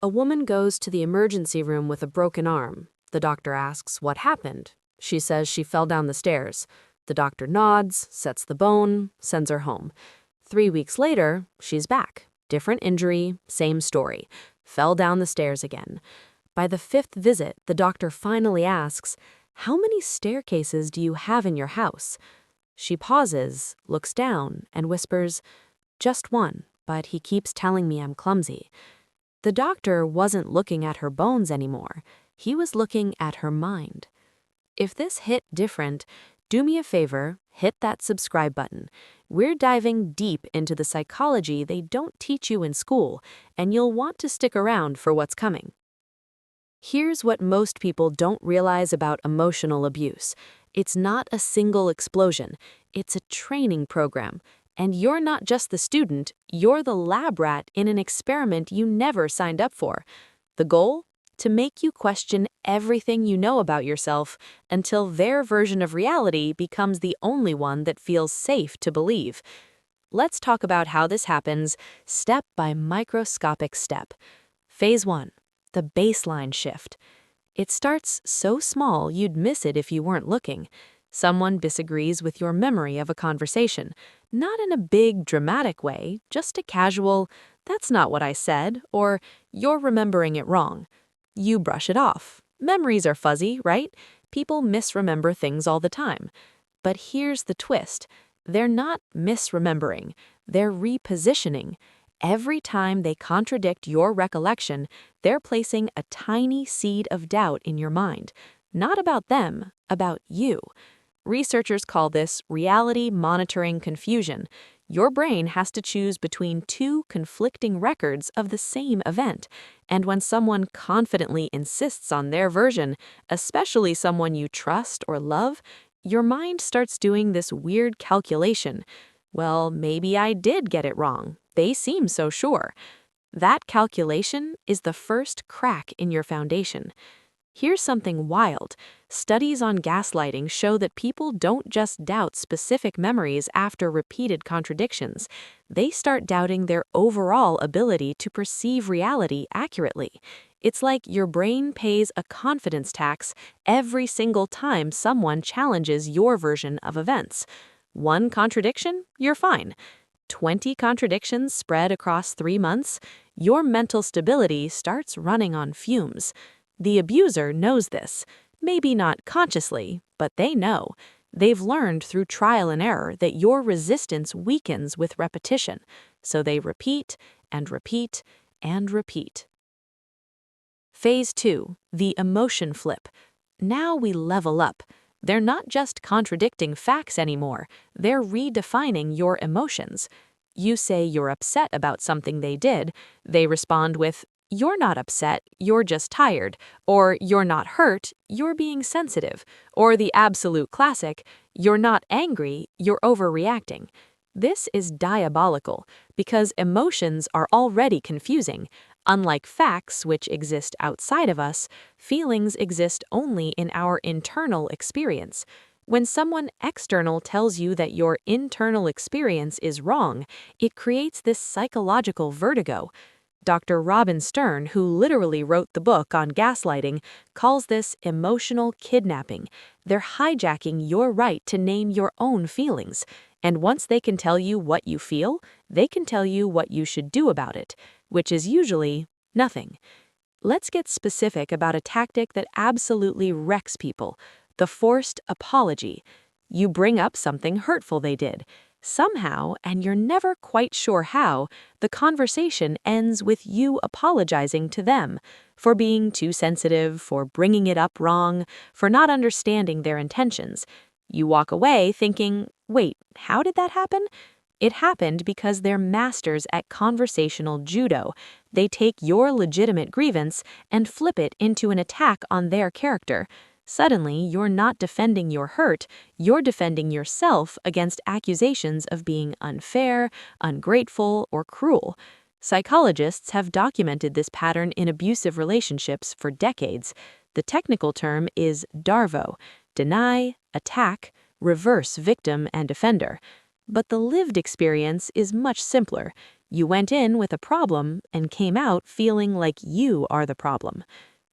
A woman goes to the emergency room with a broken arm. The doctor asks what happened. She says she fell down the stairs. The doctor nods, sets the bone, sends her home. 3 weeks later, she's back. Different injury, same story. Fell down the stairs again. By the 5th visit, the doctor finally asks, "How many staircases do you have in your house?" She pauses, looks down, and whispers, "Just one, but he keeps telling me I'm clumsy." The doctor wasn't looking at her bones anymore. He was looking at her mind. If this hit different, do me a favor, hit that subscribe button. We're diving deep into the psychology they don't teach you in school, and you'll want to stick around for what's coming. Here's what most people don't realize about emotional abuse. It's not a single explosion. It's a training program. And you're not just the student, you're the lab rat in an experiment you never signed up for. The goal? To make you question everything you know about yourself until their version of reality becomes the only one that feels safe to believe. Let's talk about how this happens step by microscopic step. Phase 1. The baseline shift. It starts so small you'd miss it if you weren't looking. Someone disagrees with your memory of a conversation, not in a big, dramatic way, just a casual, "That's not what I said," or "You're remembering it wrong." You brush it off. Memories are fuzzy, right? People misremember things all the time. But here's the twist. They're not misremembering. They're repositioning. Every time they contradict your recollection, they're placing a tiny seed of doubt in your mind. Not about them, about you. Researchers call this reality monitoring confusion. Your brain has to choose between two conflicting records of the same event, and when someone confidently insists on their version, especially someone you trust or love, your mind starts doing this weird calculation. Well, maybe I did get it wrong. They seem so sure. That calculation is the first crack in your foundation. Here's something wild. Studies on gaslighting show that people don't just doubt specific memories after repeated contradictions. They start doubting their overall ability to perceive reality accurately. It's like your brain pays a confidence tax every single time someone challenges your version of events. One contradiction, you're fine. 20 contradictions spread across 3 months, your mental stability starts running on fumes. The abuser knows this. Maybe not consciously, but they know. They've learned through trial and error that your resistance weakens with repetition, so they repeat and repeat and repeat. Phase 2, the emotion flip. Now we level up. They're not just contradicting facts anymore, they're redefining your emotions. You say you're upset about something they did, they respond with, "You're not upset, you're just tired," or "You're not hurt, you're being sensitive," or the absolute classic, "You're not angry, you're overreacting." This is diabolical because emotions are already confusing. Unlike facts, which exist outside of us, feelings exist only in our internal experience. When someone external tells you that your internal experience is wrong, it creates this psychological vertigo. Dr. Robin Stern, who literally wrote the book on gaslighting, calls this emotional kidnapping. They're hijacking your right to name your own feelings. And once they can tell you what you feel, they can tell you what you should do about it, which is usually nothing. Let's get specific about a tactic that absolutely wrecks people: the forced apology. You bring up something hurtful they did. Somehow, and you're never quite sure how, the conversation ends with you apologizing to them for being too sensitive, for bringing it up wrong, for not understanding their intentions. You walk away thinking, wait, how did that happen? It happened because they're masters at conversational judo. They take your legitimate grievance and flip it into an attack on their character. Suddenly, you're not defending your hurt, you're defending yourself against accusations of being unfair, ungrateful, or cruel. Psychologists have documented this pattern in abusive relationships for decades. The technical term is DARVO: deny, attack, reverse victim and offender. But the lived experience is much simpler. You went in with a problem and came out feeling like you are the problem.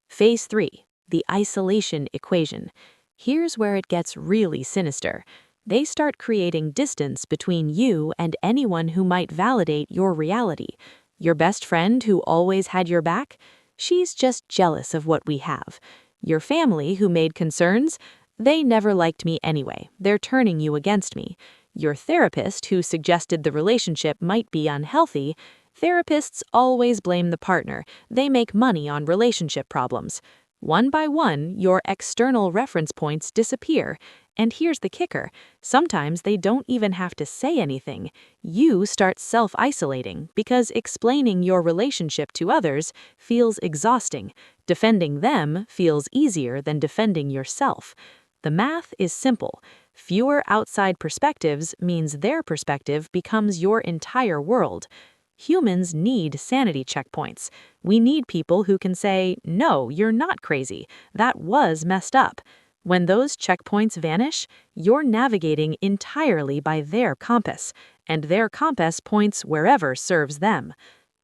Phase 3, the isolation equation. Here's where it gets really sinister. They start creating distance between you and anyone who might validate your reality. Your best friend who always had your back? She's just jealous of what we have. Your family who made concerns? They never liked me anyway. They're turning you against me. Your therapist who suggested the relationship might be unhealthy? Therapists always blame the partner. They make money on relationship problems. One by one, your external reference points disappear. And here's the kicker. Sometimes they don't even have to say anything. You start self-isolating because explaining your relationship to others feels exhausting. Defending them feels easier than defending yourself. The math is simple. Fewer outside perspectives means their perspective becomes your entire world. Humans need sanity checkpoints. We need people who can say, no, you're not crazy. That was messed up. When those checkpoints vanish, you're navigating entirely by their compass, and their compass points wherever serves them.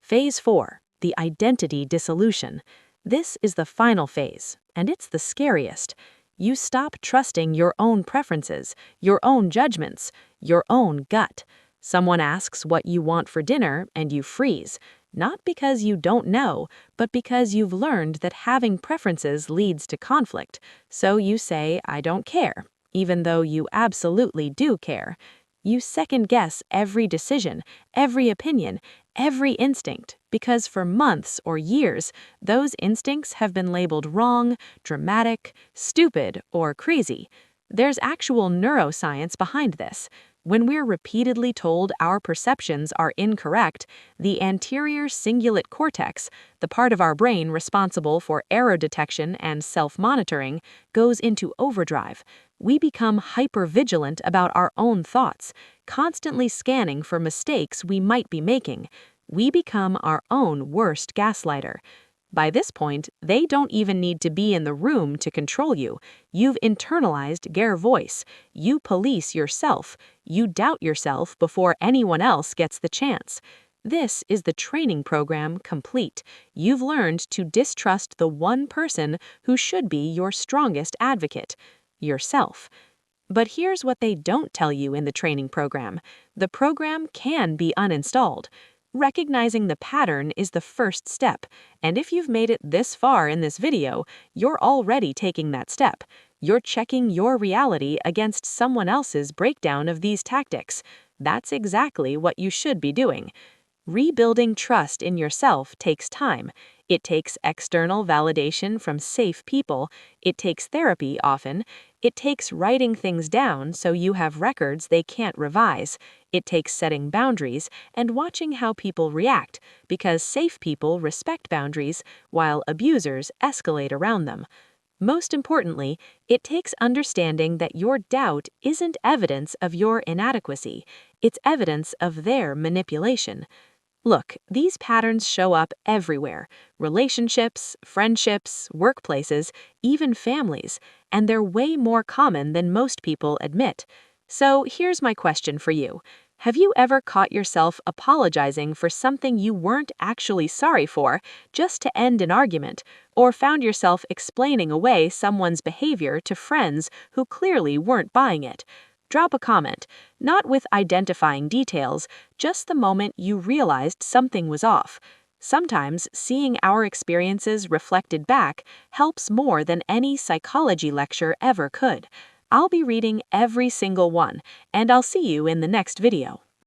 Phase 4, the identity dissolution. This is the final phase, and it's the scariest. You stop trusting your own preferences, your own judgments, your own gut. Someone asks what you want for dinner, and you freeze. Not because you don't know, but because you've learned that having preferences leads to conflict. So you say, I don't care, even though you absolutely do care. You second-guess every decision, every opinion, every instinct, because for months or years, those instincts have been labeled wrong, dramatic, stupid, or crazy. There's actual neuroscience behind this. When we're repeatedly told our perceptions are incorrect, the anterior cingulate cortex, the part of our brain responsible for error detection and self-monitoring, goes into overdrive. We become hyper-vigilant about our own thoughts, constantly scanning for mistakes we might be making. We become our own worst gaslighter. By this point, they don't even need to be in the room to control you. You've internalized their voice. You police yourself. You doubt yourself before anyone else gets the chance. This is the training program complete. You've learned to distrust the one person who should be your strongest advocate, yourself. But here's what they don't tell you in the training program. The program can be uninstalled. Recognizing the pattern is the first step, and if you've made it this far in this video, you're already taking that step. You're checking your reality against someone else's breakdown of these tactics. That's exactly what you should be doing. Rebuilding trust in yourself takes time. It takes external validation from safe people. It takes therapy often. It takes writing things down so you have records they can't revise. It takes setting boundaries and watching how people react, because safe people respect boundaries while abusers escalate around them. Most importantly, it takes understanding that your doubt isn't evidence of your inadequacy. It's evidence of their manipulation. Look, these patterns show up everywhere: relationships, friendships, workplaces, even families, and they're way more common than most people admit. So here's my question for you. Have you ever caught yourself apologizing for something you weren't actually sorry for just to end an argument, or found yourself explaining away someone's behavior to friends who clearly weren't buying it? Drop a comment, not with identifying details, just the moment you realized something was off. Sometimes seeing our experiences reflected back helps more than any psychology lecture ever could. I'll be reading every single one, and I'll see you in the next video.